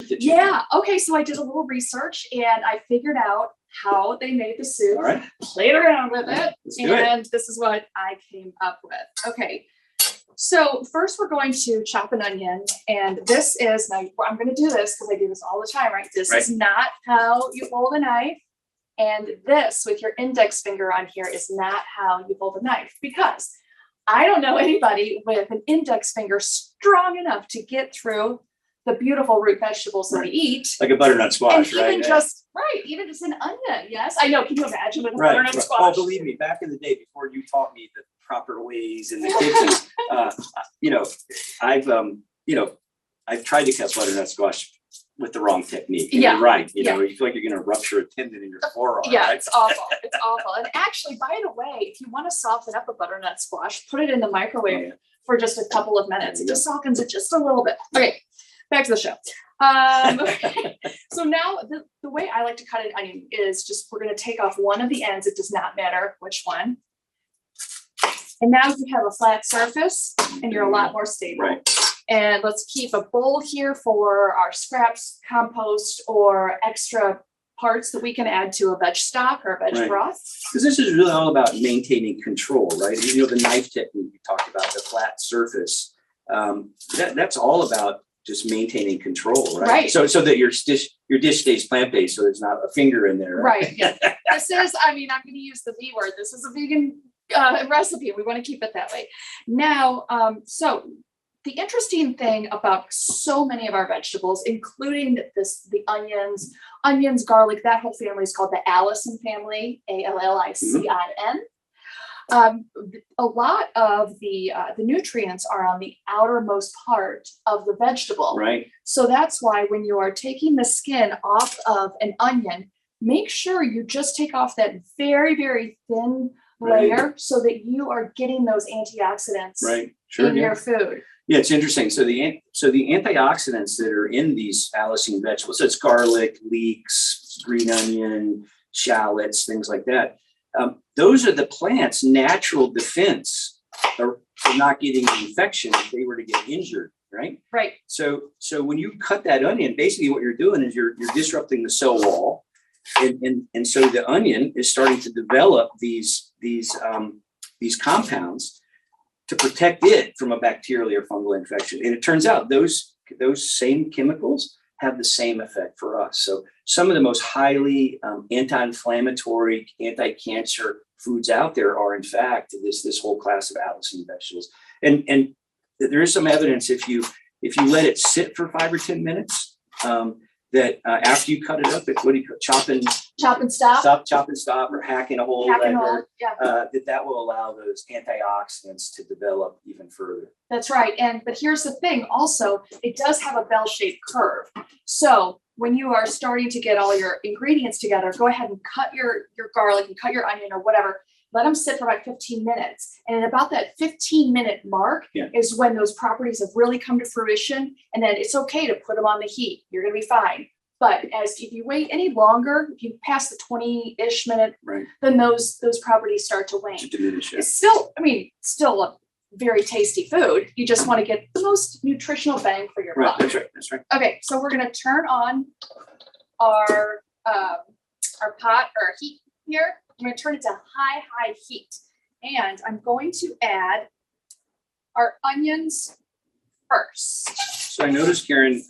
with it. Yeah. Okay. So I did a little research and I figured out how they made the soup. All right. Played around with it. Let's do it. This is what I came up with. Okay. So first we're going to chop an onion, and this is, now I'm going to do this because I do this all the time, right? This is not how you hold a knife. And this with your index finger on here is not how you hold a knife, because I don't know anybody with an index finger strong enough to get through the beautiful root vegetables that we eat. Like a butternut squash, and even even just an onion. Yes, I know. Can you imagine with a butternut squash? Oh, believe me, back in the day before you taught me the proper ways in the kitchen, I've tried to cut butternut squash with the wrong technique. And you're right. You feel like you're going to rupture a tendon in your forearm. Yeah, right? It's awful. It's awful. And actually, by the way, if you want to soften up a butternut squash, put it in the microwave for just a couple of minutes. It just softens it just a little bit. Okay, back to the show. So now the way I like to cut an onion is just, we're going to take off one of the ends. It does not matter which one. And now you have a flat surface and you're a lot more stable. Right. And let's keep a bowl here for our scraps, compost, or extra parts that we can add to a veg stock or a veg broth. Because this is really all about maintaining control, right? The knife technique you talked about, the flat surface, that's all about just maintaining control, right? So that your dish stays plant-based, so there's not a finger in there. Right. Yeah. This is, I'm going to use the V word. This is a vegan recipe. We want to keep it that way. Now, so the interesting thing about so many of our vegetables, including the onions, garlic, that whole family is called the Allicin family, Allicin. A lot of the nutrients are on the outermost part of the vegetable. Right. So that's why when you are taking the skin off of an onion, make sure you just take off that very, very thin layer so that you are getting those antioxidants in your food. Yeah, it's interesting. So the antioxidants that are in these Allicin vegetables, so it's garlic, leeks, green onion, shallots, things like that. Those are the plant's natural defense for not getting an infection if they were to get injured, right? Right. So when you cut that onion, basically what you're doing is you're disrupting the cell wall, and so the onion is starting to develop these compounds to protect it from a bacterial or fungal infection. And it turns out those same chemicals have the same effect for us. So some of the most highly anti-inflammatory, anti-cancer foods out there are in fact this whole class of Allicin vegetables. And there is some evidence if you let it sit for 5 or 10 minutes, that after you cut it up, what do you call it? Chop and stop, or hack in a hole, that will allow those antioxidants to develop even further. That's right. But here's the thing also, it does have a bell-shaped curve. So when you are starting to get all your ingredients together, go ahead and cut your garlic and cut your onion or whatever. Let them sit for about 15 minutes. And at about that 15-minute mark is when those properties have really come to fruition. And then it's okay to put them on the heat. You're going to be fine. But if you wait any longer, if you pass the 20-ish minute, then those properties start to wane. It's still, still a very tasty food. You just want to get the most nutritional bang for your buck. That's right. Okay, so we're going to turn on our pot or heat here. I'm going to turn it to high heat. And I'm going to add our onions first. So I noticed, Caryn,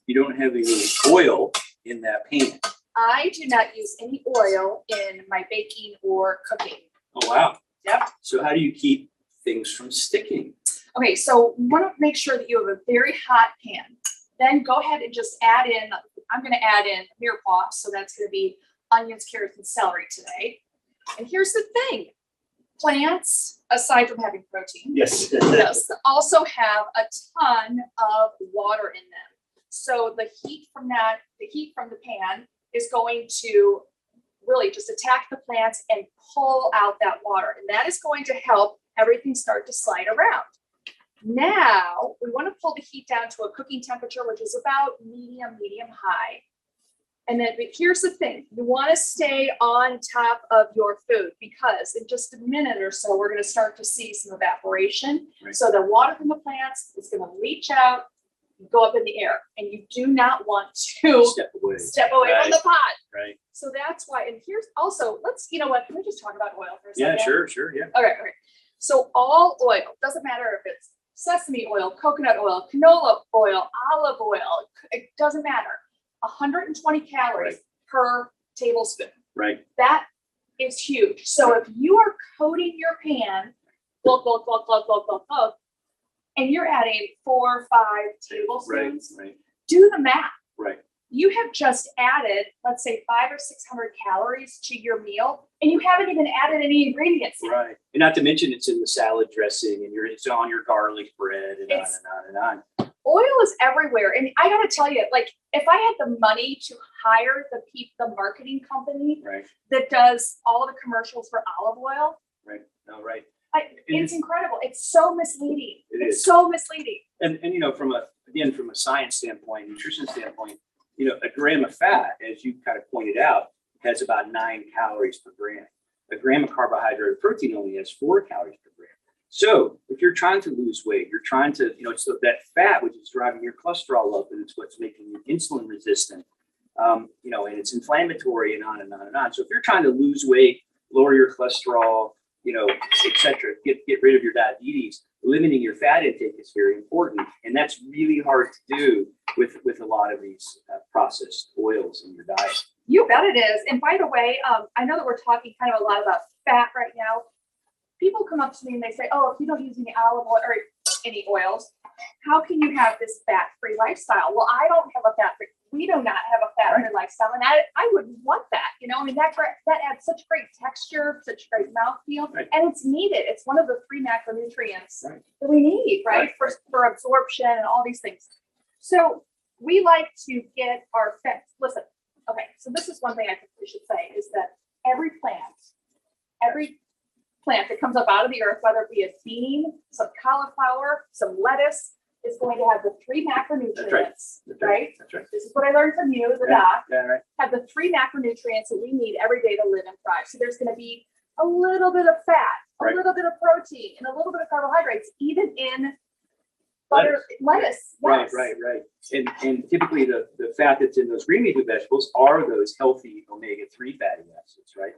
you don't have any oil in that pan. I do not use any oil in my baking or cooking. Oh, wow. Yep. So how do you keep things from sticking? Okay, so you want to make sure that you have a very hot pan. Then go ahead and just add in, I'm going to add in mirepoix. So that's going to be onions, carrots, and celery today. And here's the thing. Plants, aside from having protein, also have a ton of water in them. So the heat from the pan is going to really just attack the plants and pull out that water. And that is going to help everything start to slide around. Now, we want to pull the heat down to a cooking temperature, which is about medium high. And then here's the thing, you want to stay on top of your food because in just a minute or so, we're going to start to see some evaporation. So the water from the plants is going to leach out go up in the air, and you do not want to step away from the pot. Right. So that's why, and here's also, you know what, can we just talk about oil for a Yeah, second? sure, yeah. Okay. So all oil, doesn't matter if it's sesame oil, coconut oil, canola oil, olive oil, it doesn't matter. 120 calories per tablespoon. Right. That is huge. So if you are coating your pan, and you're adding 4 or 5 tablespoons, do the math. Right. You have just added, let's say, 500 or 600 calories to your meal, and you haven't even added any ingredients yet. Right. And not to mention it's in the salad dressing, and it's on your garlic bread, and on and on and on. Oil is everywhere. And I got to tell you, like, if I had the money to hire the marketing company that does all the commercials for olive oil. Right. No, right. It's incredible. It's so misleading. It's so misleading. And you know, from a science standpoint, nutrition standpoint, you know, a gram of fat, as you kind of pointed out, has about 9 calories per gram. A gram of carbohydrate or protein only has 4 calories per gram. So if you're trying to lose weight, you're trying to, you know, it's that fat which is driving your cholesterol up, and it's what's making you insulin resistant. You know, and it's inflammatory, and on and on and on. So if you're trying to lose weight, lower your cholesterol, you know, et cetera, get rid of your diabetes, limiting your fat intake is very important. And that's really hard to do with a lot of these processed oils in your diet. You bet it is. And by the way, I know that we're talking kind of a lot about fat right now. People come up to me and they say, oh, if you don't use any olive oil or any oils, how can you have this fat-free lifestyle? Well, I don't have a fat-free, we do not have a fat-free lifestyle. And I wouldn't want that. You know, I mean, that adds such great texture, such great mouthfeel, and it's needed. It's one of the 3 macronutrients that we need, for absorption and all these things. So we like to get our fats. Listen, okay, so this is one thing I think we should say is that every plant that comes up out of the earth, whether it be a bean, some cauliflower, some lettuce, is going to have the 3 macronutrients, That's right. This is what I learned from you, the doc. Yeah, Have the 3 macronutrients that we need every day to live and thrive. So there's going to be a little bit of fat, a little bit of protein, and a little bit of carbohydrates, even in lettuce. Right. And typically the fat that's in those green leafy vegetables are those healthy omega-3 fatty acids, right?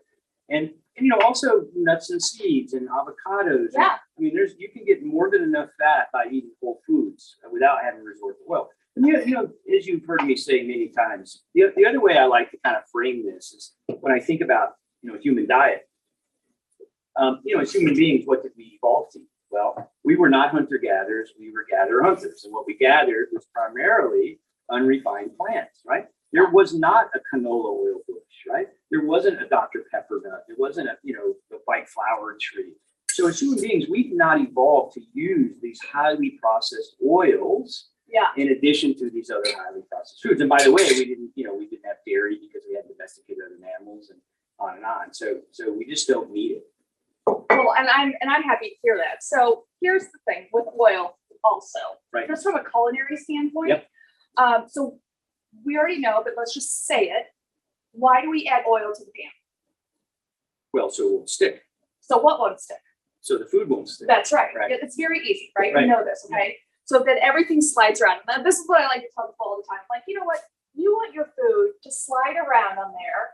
And you know, also nuts and seeds and avocados. Yeah. I mean, you can get more than enough fat by eating whole foods without having to resort to oil. And you know, as you've heard me say many times, the other way I like to kind of frame this is when I think about, you know, human diet. You know, as human beings, what did we evolve to? Well, we were not hunter-gatherers, we were gatherer-hunters. And what we gathered was primarily unrefined plants, right? There was not a canola oil bush, right? There wasn't a Dr. Pepper nut. There wasn't a white flower tree. So as human beings, we did not evolve to use these highly processed oils in addition to these other highly processed foods. And by the way, we didn't have dairy because we had domesticated other mammals and on and on. So we just don't need it. Well, and I'm happy to hear that. So here's the thing with oil also, just from a culinary standpoint. So we already know, but let's just say it. Why do we add oil to the pan? Well, so it won't stick. So what won't stick? So the food won't stick. That's right. It's very easy, right? You know this, okay? So that everything slides around. Now, this is what I like to tell people all the time. Like, you know what? You want your food to slide around on there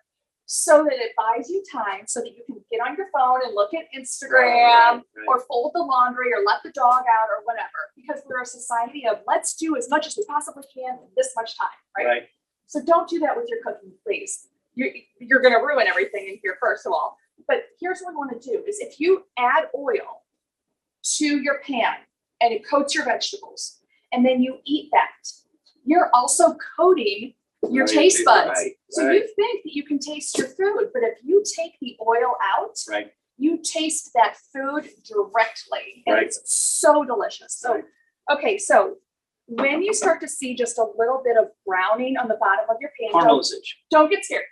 so that it buys you time so that you can get on your phone and look at Instagram or fold the laundry or let the dog out or whatever. Because we're a society of let's do as much as we possibly can in this much time, right? So don't do that with your cooking, please. You're going to ruin everything in here, first of all. But here's what we want to do is if you add oil to your pan and it coats your vegetables and then you eat that, you're also coating your taste buds. So you think that you can taste your food, but if you take the oil out, you taste that food directly. And it's so delicious. So, okay, so when you start to see just a little bit of browning on the bottom of your pan, don't get scared.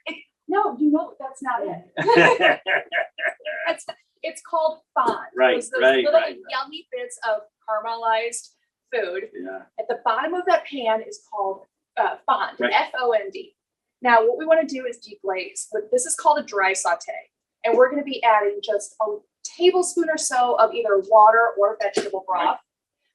No, you know that's not it. It's called fond. Those little yummy bits of caramelized food. At the bottom of that pan is called fond, F-O-N-D. Now, what we want to do is deglaze. This is called a dry saute. And we're going to be adding just a tablespoon or so of either water or vegetable broth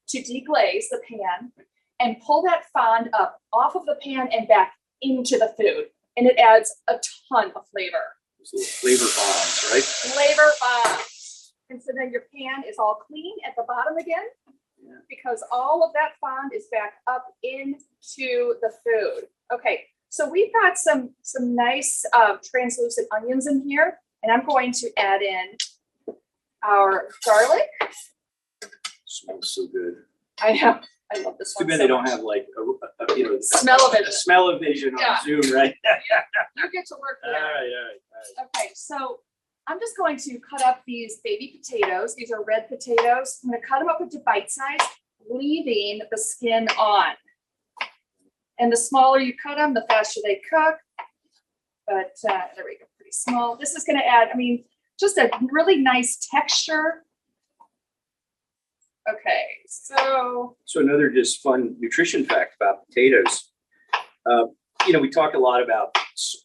to deglaze the pan. and pull that fond up off of the pan and back into the food. And it adds a ton of flavor. Those little flavor bombs, right? Flavor bombs. And so then your pan is all clean at the bottom again, because all of that fond is back up into the food. Okay, so we've got some nice translucent onions in here, and I'm going to add in our garlic. Smells so good. I know. I love this Too one. bad so they don't much. have like a Smell-o-vision. a smell-o-vision on Yeah. Zoom, right? You get to work All there. right, all right. Okay, so I'm just going to cut up these baby potatoes. These are red potatoes. I'm going to cut them up into bite size, leaving the skin on. And the smaller you cut them, the faster they cook. But there we go, pretty small. This is going to add, I mean, just a really nice texture. Okay, so Another just fun nutrition fact about potatoes. We talk a lot about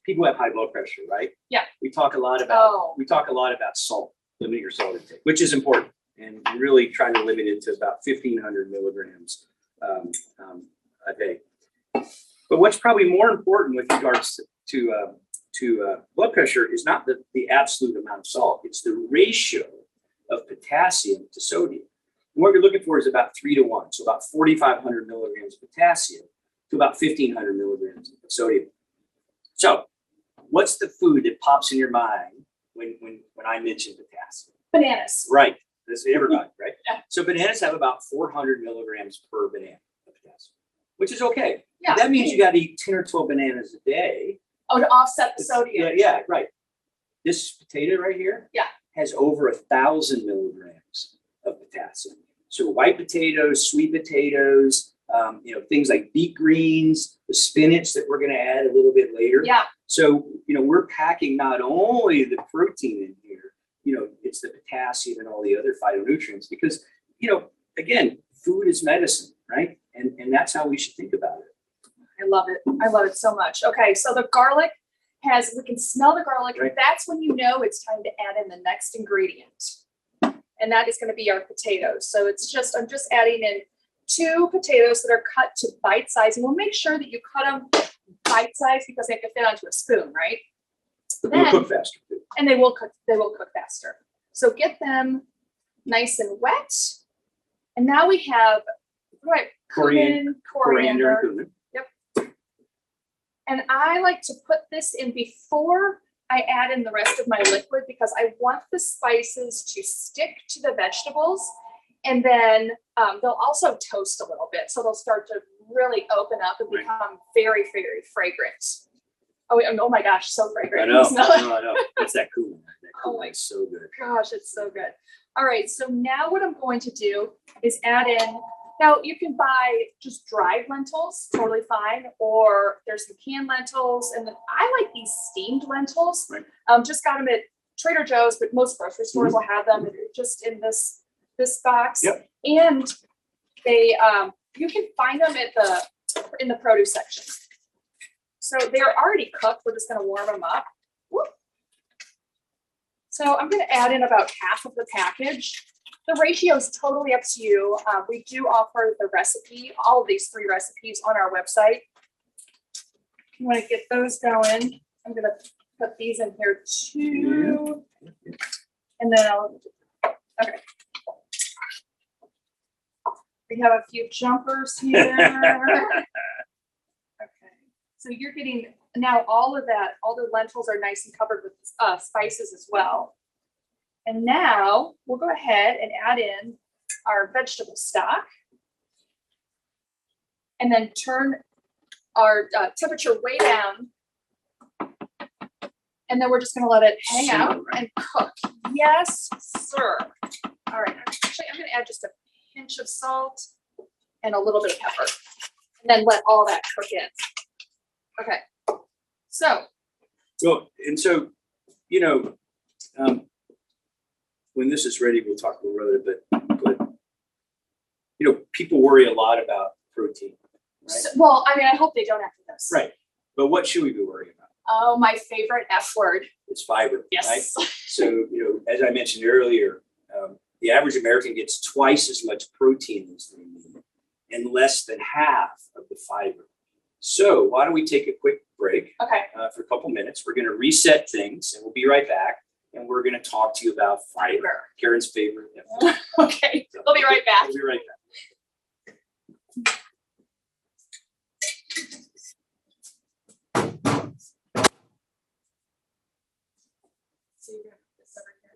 people who have high blood pressure, right? Yeah. We talk a lot about salt, limit your salt intake, which is important, and really trying to limit it to about 1,500 milligrams a day. But what's probably more important with regards to blood pressure is not the absolute amount of salt; it's the ratio of potassium to sodium. And what you're looking for is about 3 to 1, so about 4,500 milligrams of potassium to about 1,500 milligrams of sodium. So, what's the food that pops in your mind when I mention potassium? bananas. Right, that's everybody, right? Yeah. So bananas have about 400 milligrams per banana of potassium, which is okay. Yeah. That means you got to eat 10 or 12 bananas a day. Oh, to offset the sodium. Yeah, right. This potato right here has over 1,000 milligrams of potassium. So white potatoes, sweet potatoes, things like beet greens, the spinach that we're going to add a little bit later. Yeah. So, we're packing not only the protein in here, it's the potassium and all the other phytonutrients because, again, food is medicine, right? And that's how we should think about it. I love it. I love it so much. Okay, so the garlic we can smell the garlic. Right. That's when you know it's time to add in the next ingredient. And that is going to be our potatoes. So I'm just adding in 2 potatoes that are cut to bite size. And we'll make sure that you cut them bite size because they have to fit onto a spoon, right? We'll cook faster too. And they will cook faster. So get them nice and wet. And now we have Coriander and cumin. And I like to put this in before I add in the rest of my liquid because I want the spices to stick to the vegetables. And then they'll also toast a little bit. So they'll start to really open up and become very, very fragrant. Oh my gosh, so fragrant. I know. It's that cumin. That cumin is so good. Gosh, it's so good. All right, so now what I'm going to do is add in, now you can buy just dried lentils, totally fine, or there's some canned lentils, and then I like these steamed lentils. Right. Just got them at Trader Joe's, but most grocery stores will have them just in this box. Yep. And they you can find them in the produce section. So they're already cooked. We're just going to warm them up. Whoop. So I'm going to add in about half of the package. The ratio is totally up to you. We do offer the recipe, all of these 3 recipes on our website. You want to get those going. I'm going to put these in here too. And then okay. We have a few jumpers here. Okay. So you're getting now all of that, all the lentils are nice and covered with spices as well. And now we'll go ahead and add in our vegetable stock and then turn our temperature way down. And then we're just going to let it hang out and cook. Yes, sir. All right. Actually, I'm going to add just a pinch of salt and a little bit of pepper and then let all that cook in. Okay. So. Well, and so, when this is ready, we'll talk a little bit, but people worry a lot about protein, right? So, well, I mean, I hope they don't after this. Right. But what should we be worrying about? Oh, my favorite F word. It's fiber, Yes. right? So, as I mentioned earlier, the average American gets twice as much protein as they need. and less than half of the fiber. So why don't we take a quick break Okay. For a couple minutes. We're going to reset things, and we'll be right back. And we're going to talk to you about fiber, Caryn's favorite. Okay, we'll be right back. We'll be right back. So you're gonna put this over here.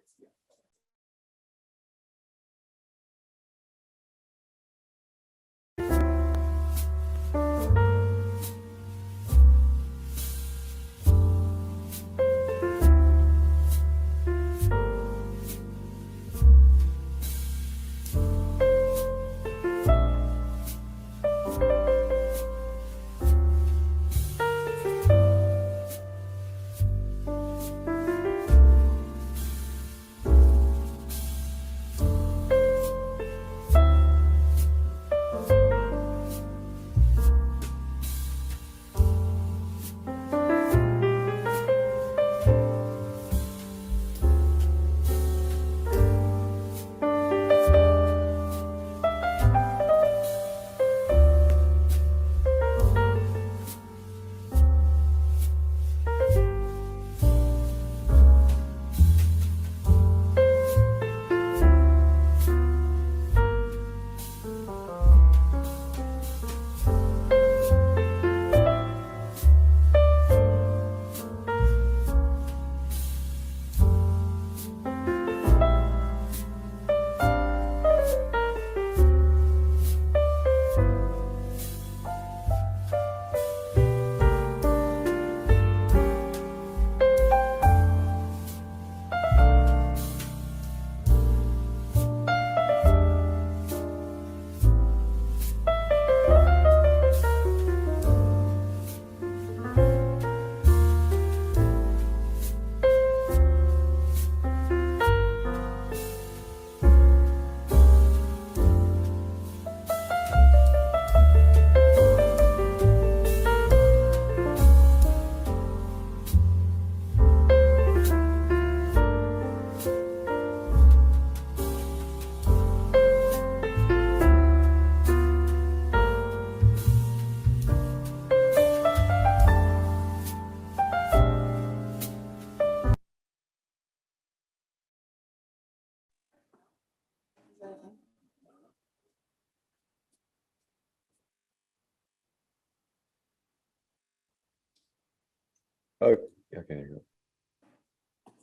Oh, okay, there you go.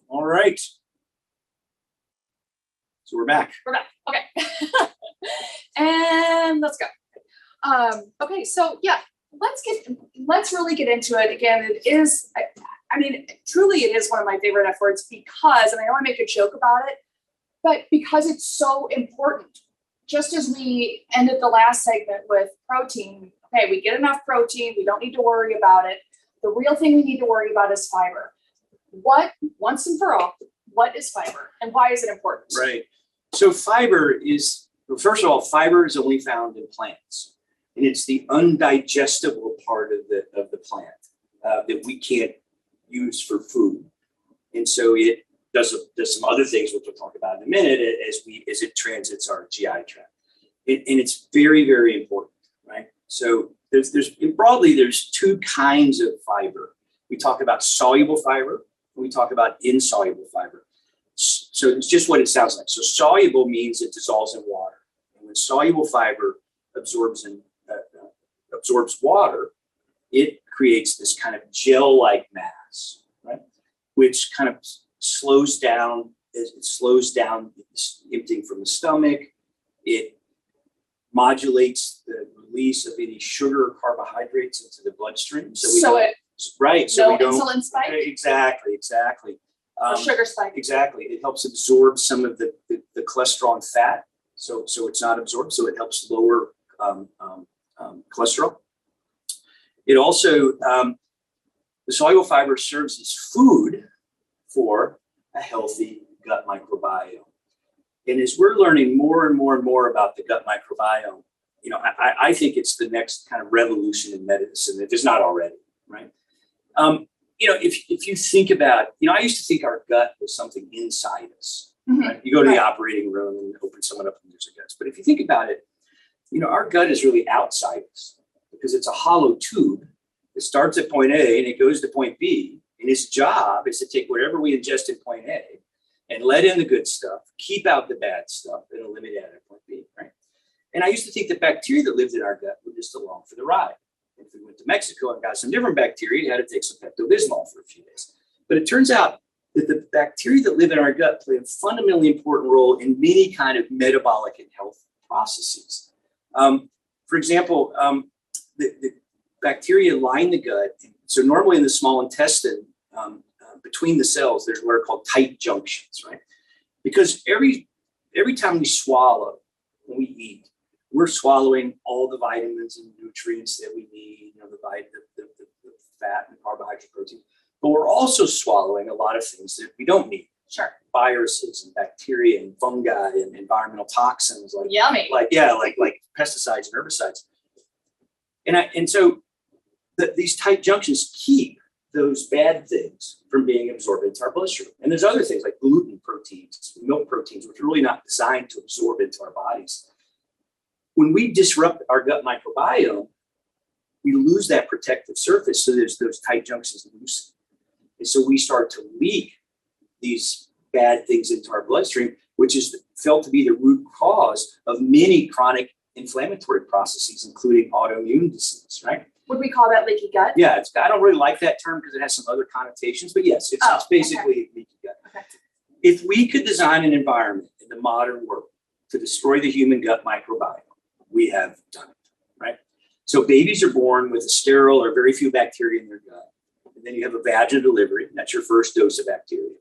All right. So we're back. We're back. Okay. And let's go. Okay, so yeah, let's really get into it. Again, it is, I mean, truly it is one of my favorite F words because, and I don't want to make a joke about it, but because it's so important. Just as we ended the last segment with protein, okay, we get enough protein, we don't need to worry about it. The real thing we need to worry about is fiber. Once and for all, what is fiber and why is it important? Right. So fiber is, well, first of all, fiber is only found in plants, and it's the undigestible part of the plant that we can't use for food. And so it does some other things, which we'll talk about in a minute, as it transits our GI tract. And it's very, very important, right? So broadly, there's two kinds of fiber. We talk about soluble fiber, and we talk about insoluble fiber. So it's just what it sounds like. So soluble means it dissolves in water. And when soluble fiber absorbs water, it creates this kind of gel-like mass, right? Which kind of slows down emptying from the stomach. It modulates the release of any sugar or carbohydrates into the bloodstream. So we don't insulin spike? Exactly. Or sugar spike. Exactly. It helps absorb some of the cholesterol and fat. So it's not absorbed. So it helps lower cholesterol. It also, the soluble fiber serves as food for a healthy gut microbiome. And as we're learning more and more and more about the gut microbiome, I think it's the next kind of revolution in medicine, if it's not already, right? If you think about, I used to think our gut was something inside us. Mm-hmm. Right? You go to the operating room and open someone up and there's a guts. But if you think about it, our gut is really outside us because it's a hollow tube. It starts at point A and it goes to point B. And its job is to take whatever we ingest in point A and let in the good stuff, keep out the bad stuff, and eliminate it at point B, right? And I used to think the bacteria that lived in our gut were just along for the ride. If we went to Mexico and got some different bacteria, you had to take some Pepto-Bismol for a few days. But it turns out that the bacteria that live in our gut play a fundamentally important role in many kind of metabolic and health processes. For example, the bacteria line the gut. So normally in the small intestine, between the cells, there's what are called tight junctions, right? Because every time we swallow, when we eat, we're swallowing all the vitamins and nutrients that we need, the fat and carbohydrate, protein. But we're also swallowing a lot of things that we don't need. Sure. Viruses and bacteria and fungi and environmental toxins like yummy. like pesticides and herbicides. And so these tight junctions keep those bad things from being absorbed into our bloodstream. And there's other things like gluten proteins, milk proteins, which are really not designed to absorb into our bodies. When we disrupt our gut microbiome, we lose that protective surface. So there's those tight junctions loosen. And so we start to leak these bad things into our bloodstream, which is felt to be the root cause of many chronic inflammatory processes, including autoimmune disease, right? Would we call that leaky gut? Yeah, I don't really like that term because it has some other connotations, but yes, it's basically leaky gut. Okay. If we could design an environment in the modern world to destroy the human gut microbiome, we have done it, right? So babies are born with a sterile or very few bacteria in their gut. And then you have a vaginal delivery, and that's your first dose of bacteria.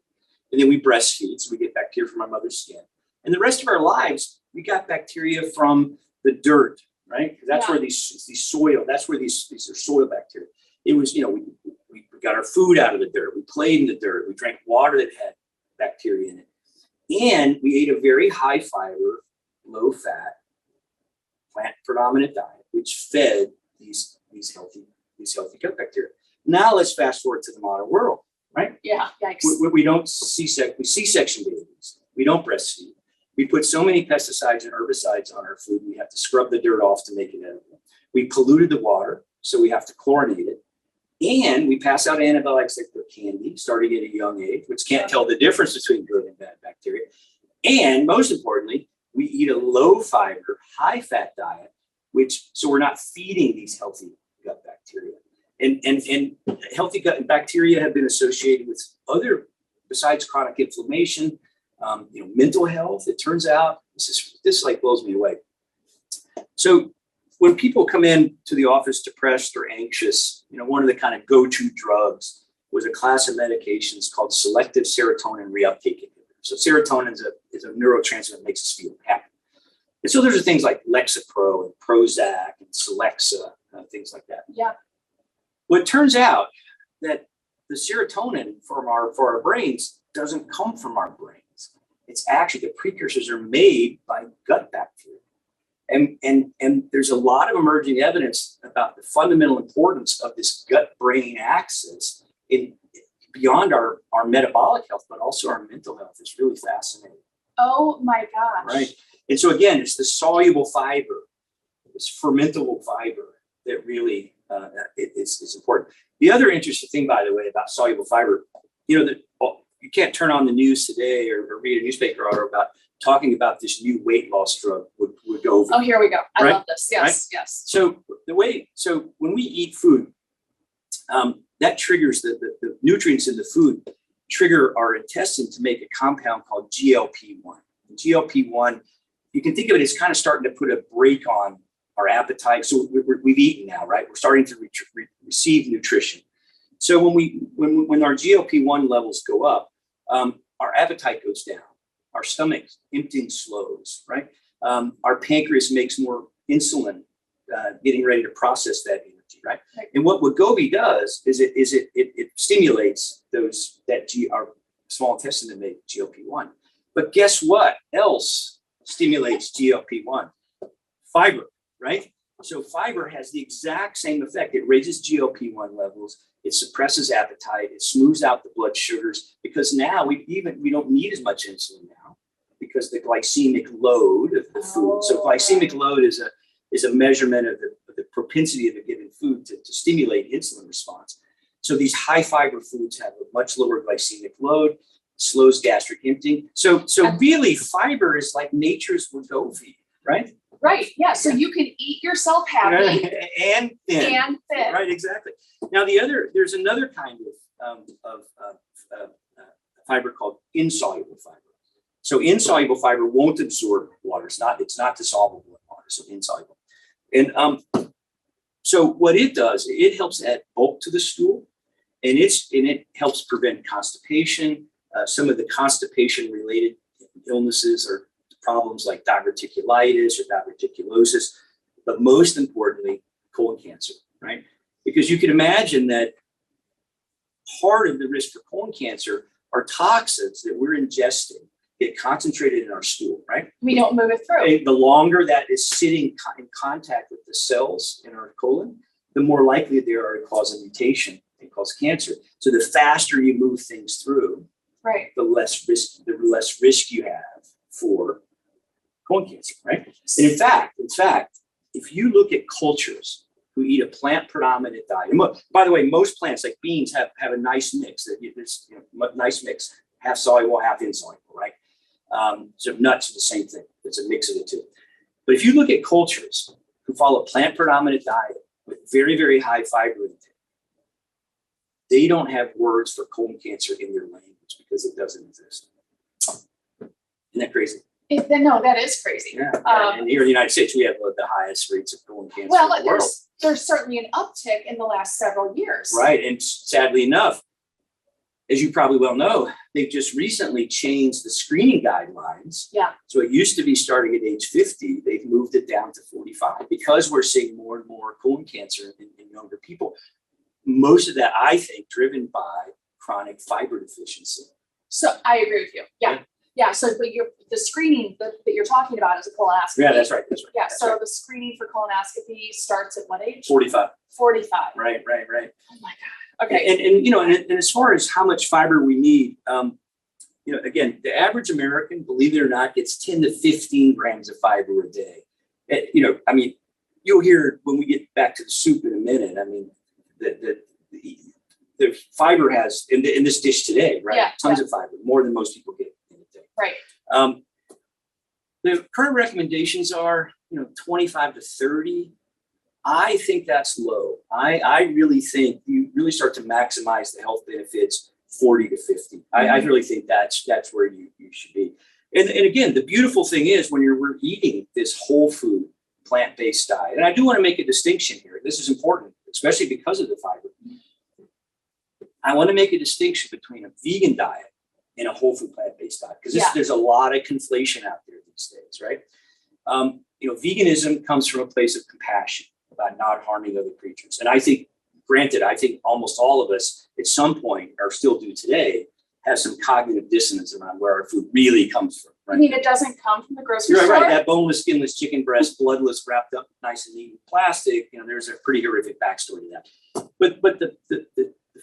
And then we breastfeed, so we get bacteria from our mother's skin. And the rest of our lives, we got bacteria from the dirt, right? Because that's where these soil, that's where these are soil bacteria. It was, we got our food out of the dirt. We played in the dirt. We drank water that had bacteria in it. And we ate a very high fiber, low fat, plant predominant diet, which fed these healthy gut bacteria. Now let's fast forward to the modern world, right? Yeah, yikes. We don't C-section babies. We don't breastfeed. We put so many pesticides and herbicides on our food, we have to scrub the dirt off to make it edible. We polluted the water, so we have to chlorinate it. And we pass out antibiotics like the candy, starting at a young age, which can't tell the difference between good and bad bacteria. And most importantly, we eat a low fiber, high fat diet, so we're not feeding these healthy gut bacteria. And healthy gut bacteria have been associated with other, besides chronic inflammation, mental health. It turns out this like blows me away. So when people come in to the office depressed or anxious, one of the kind of go-to drugs was a class of medications called selective serotonin reuptake inhibitors. So serotonin is a neurotransmitter that makes us feel happy. And so there's things like Lexapro and Prozac and Celexa, things like that. Yeah. Well, it turns out that the serotonin for our brains doesn't come from our brains. It's actually the precursors are made by gut bacteria. And there's a lot of emerging evidence about the fundamental importance of this gut-brain axis beyond our metabolic health, but also our mental health. It's really fascinating. Oh my gosh. Right. And so again, it's the soluble fiber, this fermentable fiber that really it's important. The other interesting thing, by the way, about soluble fiber, you can't turn on the news today or read a newspaper article about talking about this new weight loss drug would go over. Oh, here we go. I Right? love this. Yes, Right? yes. So when we eat food, that triggers the nutrients in the food trigger our intestine to make a compound called GLP-1. GLP-1, you can think of it as kind of starting to put a brake on our appetite. So we've eaten now, right? We're starting to receive nutrition. So when our GLP-1 levels go up, our appetite goes down. Our stomach emptying slows, right? Our pancreas makes more insulin, getting ready to process that energy, right? And what Wegovy does is it stimulates our small intestine to make GLP-1. But guess what else stimulates GLP-1? Fiber, right? So fiber has the exact same effect. It raises GLP-1 levels. It suppresses appetite. It smooths out the blood sugars because now we don't need as much insulin now because the glycemic load of the food. So glycemic load is is a measurement of the propensity of a given food to stimulate insulin response. So these high fiber foods have a much lower glycemic load, slows gastric emptying. So really fiber is like nature's Wegovy, right? Right. Yeah. So you can eat yourself happy and thin. and fit. Right, exactly. Now there's another kind of fiber called insoluble fiber. So insoluble fiber won't absorb water. It's not dissolvable in water. So insoluble. And so what it does, it helps add bulk to the stool, and it helps prevent constipation. Some of the constipation related illnesses or problems like diverticulitis or diverticulosis, but most importantly, colon cancer, right? Because you can imagine that part of the risk for colon cancer are toxins that we're ingesting get concentrated in our stool, right? We don't move it through. And the longer that is sitting in contact with the cells in our colon, the more likely they are to cause a mutation and cause cancer. So the faster you move things through, Right. the less risk you have for colon cancer, right? And in fact, if you look at cultures who eat a plant predominant diet, and by the way, most plants like beans have a nice mix. Nice mix, half soluble, half insoluble, right? So nuts are the same thing. It's a mix of the two. But if you look at cultures who follow a plant predominant diet with very, very high fiber intake, they don't have words for colon cancer in their language because it doesn't exist. Isn't that crazy? No, that is crazy. Yeah. And here in the United States, we have the highest rates of colon cancer Well, in the world. there's certainly an uptick in the last several years. Right. And sadly enough, as you probably well know, they've just recently changed the screening guidelines. Yeah. So it used to be starting at age 50. They've moved it down to 45 because we're seeing more and more colon cancer in younger people. Most of that, I think, driven by chronic fiber deficiency. So I agree with you. Yeah. Yeah. So the screening that you're talking about is a colonoscopy. Yeah, that's right. Yeah. That's So right. the screening for colonoscopy starts at what age? 45. 45. Right. Oh my God. Okay. And as far as how much fiber we need, again, the average American, believe it or not, gets 10 to 15 grams of fiber a day. You'll hear when we get back to the soup in a minute. I mean, the fiber has in this dish today, right? Yeah, Tons of fiber, more than most people get in a day. Right. The current recommendations are, 25 to 30. I think that's low. I really think you really start to maximize the health benefits 40 to 50. I really think that's where you should be. And again, the beautiful thing is when we're eating this whole food, plant-based diet, and I do want to make a distinction here. This is important, especially because of the fiber. I want to make a distinction between a vegan diet and a whole food plant-based diet, because there's a lot of conflation out there these days, right? Veganism comes from a place of compassion about not harming other creatures. And I think almost all of us at some point, or still do today, have some cognitive dissonance around where our food really comes from. Right? I mean, it doesn't come from the grocery You're store. right. That boneless, skinless chicken breast, bloodless, wrapped up nice and neat in plastic. There's a pretty horrific backstory to that. But the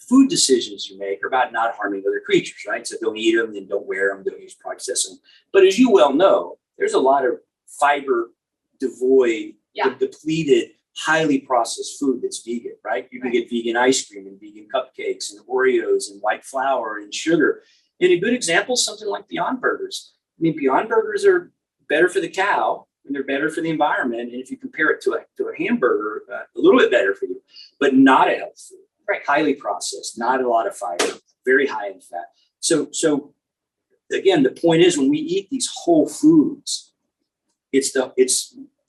food decisions you make are about not harming other creatures, right? So don't eat them, then don't wear them, don't use process them. But as you well know, there's a lot of fiber devoid, depleted, highly processed food that's vegan, right? You can get vegan ice cream and vegan cupcakes and Oreos and white flour and sugar. And a good example is something like Beyond Burgers. I mean, Beyond Burgers are better for the cow and they're better for the environment. And if you compare it to a hamburger, a little bit better for you, but not a health food. Right. Highly processed, not a lot of fiber, very high in fat. So again, the point is when we eat these whole foods, it's the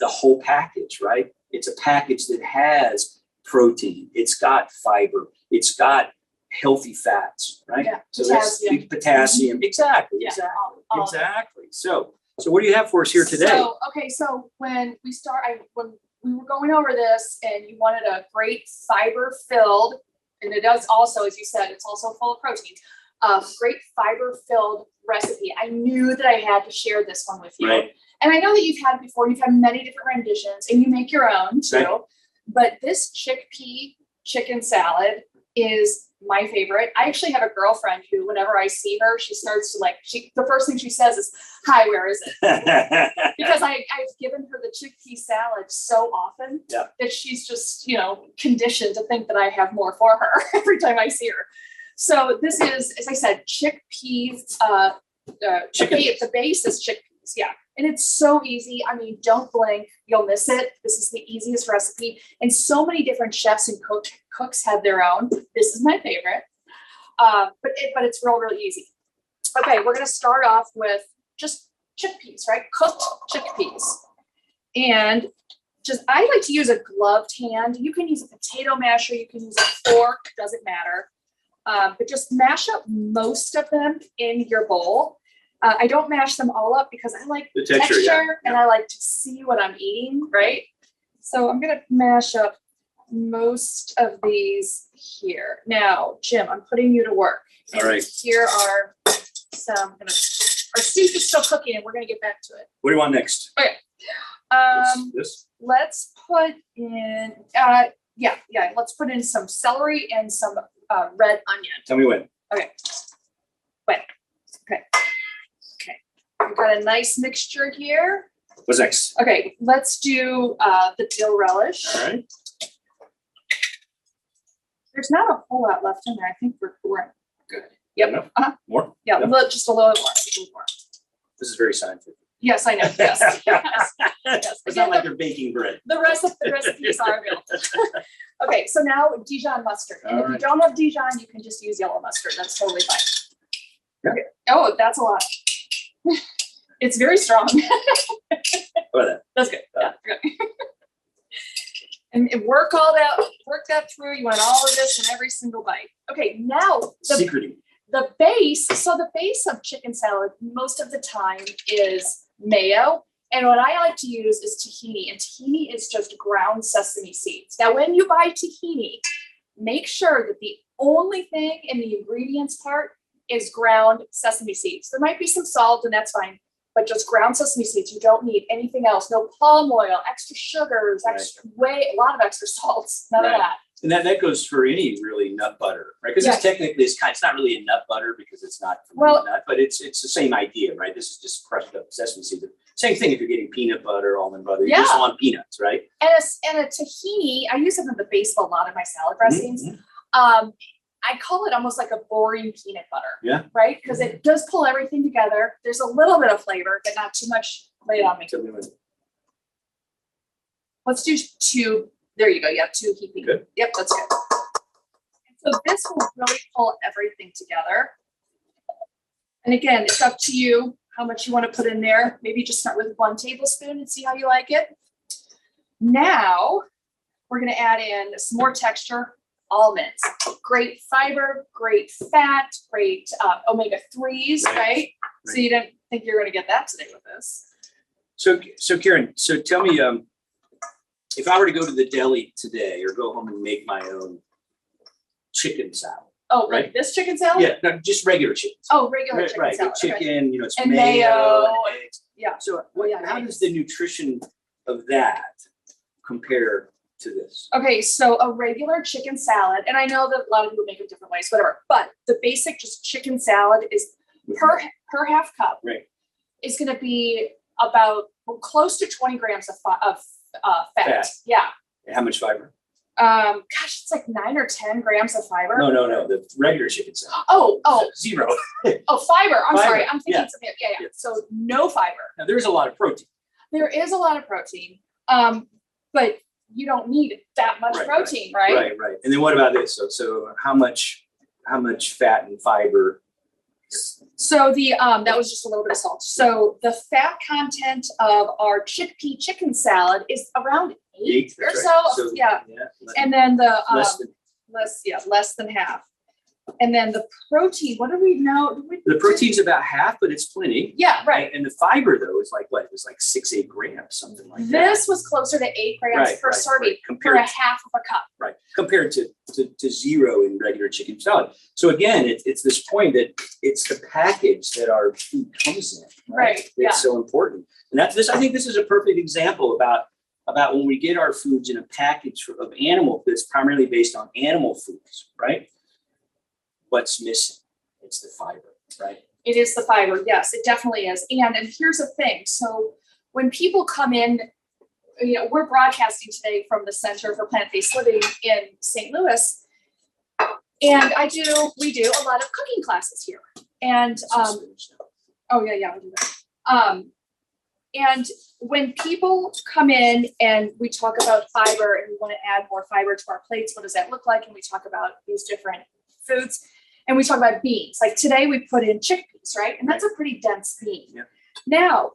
whole package, right? It's a package that has protein, it's got fiber, it's got healthy fats, right? Yeah. So Potassium. that's potassium. Exactly. Yeah, Exactly. all Exactly. So what do you have for us here today? So when we were going over this and you wanted a great fiber filled, and it does also, as you said, it's also full of protein, great fiber filled recipe. I knew that I had to share this one with you. Right. And I know that you've had it before, you've had many different renditions and you make your own too. Right. But this chickpea chicken salad is my favorite. I actually have a girlfriend who, whenever I see her, she starts to like, the first thing she says is, "Hi, where is it?" Because I've given her the chickpea salad so often that she's just, conditioned to think that I have more for her every time I see her. So this is, as I said, chickpeas. The base is chickpeas. Yeah. And it's so easy. I mean, don't blink. You'll miss it. This is the easiest recipe. And so many different chefs and cooks have their own. This is my favorite. But it's real easy. Okay, we're going to start off with just chickpeas, right? Cooked chickpeas. And I like to use a gloved hand. You can use a potato masher. You can use a fork. Doesn't matter. But just mash up most of them in your bowl. I don't mash them all up because I like the texture and I like to see what I'm eating, right? So I'm going to mash up most of these here. Now, Jim, I'm putting you to work. All right. Here are some, our soup is still cooking and we're going to get back to it. What do you want next? Okay. This? Let's put in, let's put in some celery and some red onion. Tell me when. Okay. When? Okay. We've got a nice mixture here. What's next? Okay, let's do the dill relish. All right. There's not a whole lot left in there. I think we're good. Yep. More? Yeah, just a little more. This is very scientific. Yes, I know. Yes. Yes. It's Again, not like you're baking bread. The recipes are available. Okay, so now Dijon mustard. And if you don't have Dijon, you can just use yellow mustard. That's totally fine. Yeah. Okay. Oh, that's a lot. It's very strong. That's good. Yeah. And work that through. You want all of this in every single bite. Okay, now the base of chicken salad most of the time is mayo. And what I like to use is tahini. And tahini is just ground sesame seeds. Now, when you buy tahini, make sure that the only thing in the ingredients part is ground sesame seeds. There might be some salt, and that's fine, but just ground sesame seeds. You don't need anything else. No palm oil, extra sugars, a lot of extra salts, none of that. And that goes for any really nut butter, right? Because it's not really a nut butter because it's not from a nut, but it's the same idea, right? This is just crushed up sesame seeds. Same thing if you're getting peanut butter, almond butter. You just want peanuts, right? And a tahini, I use it in the base of a lot of my salad dressings. I call it almost like a boring peanut butter. Yeah. Right? Because it does pull everything together. There's a little bit of flavor, but not too much. Lay it on me. Let's do 2. There you go. Yeah, 2 heaping. Good. Yep, that's good. So this will really pull everything together. And again, it's up to you how much you want to put in there. Maybe just start with 1 tablespoon and see how you like it. Now we're going to add in some more texture. Almonds, great fiber, great fat, great omega-3s, right? So you didn't think you're going to get that today with this. So Caryn, tell me, if I were to go to the deli today or go home and make my own chicken salad. Oh, right. Like this chicken salad? Yeah, no, just regular chicken. Oh, regular chicken salad. Chicken, it's and mayo and eggs. Yeah. So how does the nutrition of that compare to this? Okay, so a regular chicken salad, and I know that a lot of people make it different ways, whatever, but the basic just chicken salad is per half cup is going to be about close to 20 grams of fat. Yeah. And how much fiber? It's like 9 or 10 grams of fiber. No. The regular chicken salad. Oh. 0. Fiber. I'm sorry. I'm thinking something. Yeah. So no fiber. Now there's a lot of protein. There is a lot of protein. But you don't need that much protein, right? Right. And then what about this? So how much fat and fiber? So that was just a little bit of salt. So the fat content of our chickpea chicken salad is around 8 or so. Yeah. And then the less than half. And then the protein, what do we know? The protein's about half, but it's plenty. Yeah, right. And the fiber, though, is like what? It was like 6-8 grams, something like that. This was closer to 8 grams per serving for a half of a cup. Right. Compared to 0 in regular chicken salad. So again, it's this point that it's the package that our food comes in. Right. It's so important. And I think this is a perfect example about when we get our foods in a package of animal that's primarily based on animal foods, right? what's missing? It's the fiber, right? It is the fiber. Yes, it definitely is. And here's the thing. So when people come in, we're broadcasting today from the Center for Plant-Based Living in St. Louis. And we do a lot of cooking classes here. And, oh yeah, we do that. And when people come in and we talk about fiber and we want to add more fiber to our plates, what does that look like? And we talk about these different foods and we talk about beans. Like today we put in chickpeas, right? And that's a pretty dense bean. Yeah. Now,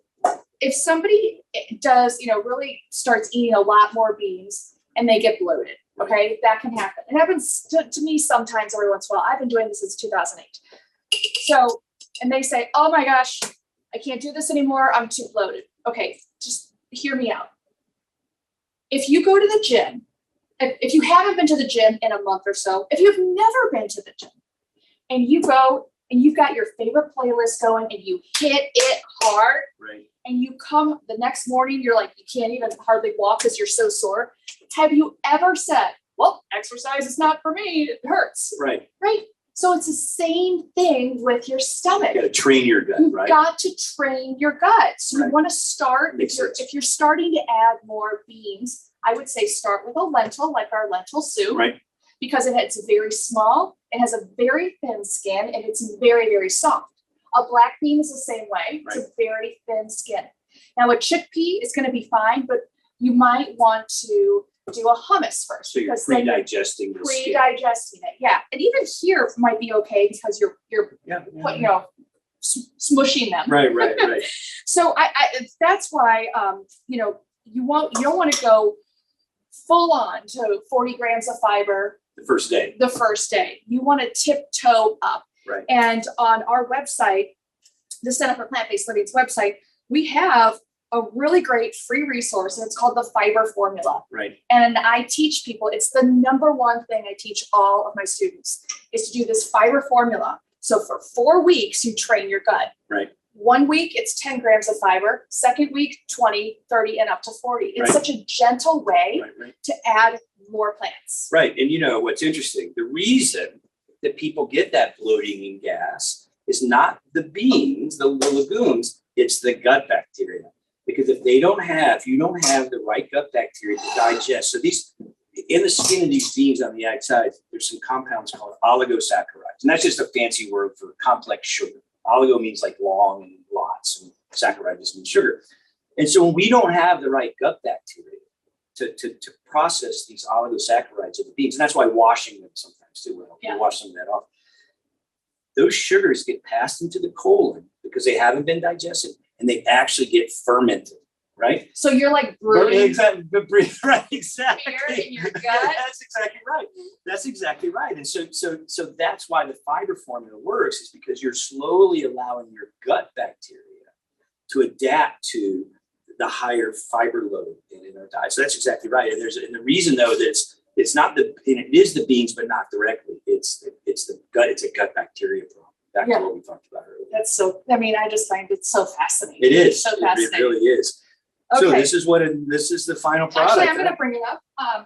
if somebody does, really starts eating a lot more beans and they get bloated, okay, that can happen. It happens to me sometimes every once in a while. I've been doing this since 2008. So, and they say, oh my gosh, I can't do this anymore. I'm too bloated. Okay, just hear me out. If you go to the gym, if you haven't been to the gym in a month or so, if you've never been to the gym and you go and you've got your favorite playlist going and you hit it hard, right, and you come the next morning, you're like, you can't even hardly walk because you're so sore. Have you ever said, well, exercise is not for me, it hurts? Right. Right. So it's the same thing with your stomach. You got to train your gut, right? You've got to train your gut. So you want to start, if you're starting to add more beans, I would say start with a lentil, like our lentil soup. Right. Because it's very small, it has a very thin skin, and it's very, very soft. A black bean is the same way. It's a very thin skin. Now a chickpea is going to be fine, but you might want to do a hummus first. So you're pre-digesting the skin. Pre-digesting it, yeah. And even here might be okay because you're smushing them. Right. So I that's why you don't want to go full on to 40 grams of fiber the first day. You want to tiptoe up. Right. And on our website, the Center for Plant-Based Living's website, we have a really great free resource, and it's called the Fiber Formula. Right. And I teach people, it's the number one thing I teach all of my students is to do this fiber formula. So for 4 weeks, you train your gut. Right. 1 week, it's 10 grams of fiber. Second week, 20, 30, and up to 40. It's such a gentle way to add more plants. Right. And what's interesting, the reason that people get that bloating and gas is not the beans, the legumes, it's the gut bacteria. Because if you don't have the right gut bacteria to digest, so these in the skin of these beans on the outside, there's some compounds called oligosaccharides, and that's just a fancy word for complex sugar. Oligo means like long and lots, and saccharide just means sugar. And so when we don't have the right gut bacteria to process these oligosaccharides of the beans, and that's why washing them sometimes too will wash some of that off. Those sugars get passed into the colon because they haven't been digested, and they actually get fermented, right? So you're like brewing. Exactly. Right. Exactly. Beer in your gut. That's exactly right. And so that's why the fiber formula works, is because you're slowly allowing your gut bacteria to adapt to the higher fiber load in our diet. So that's exactly right. And the reason though that it's not it is the beans, but not directly. It's the gut. It's a gut bacteria problem. Back to what we talked about earlier. That's so. I just find it so fascinating. It is. So fascinating. It really is. Okay. So this is the final product. Actually, I'm going to bring it up,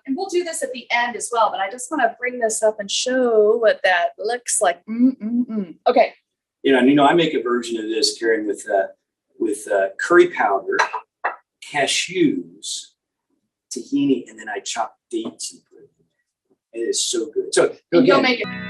and we'll do this at the end as well. But I just want to bring this up and show what that looks like. Okay. I make a version of this, Caryn, with curry powder, cashews, tahini, and then I chop dates and put it in. It is so good. So you'll make it.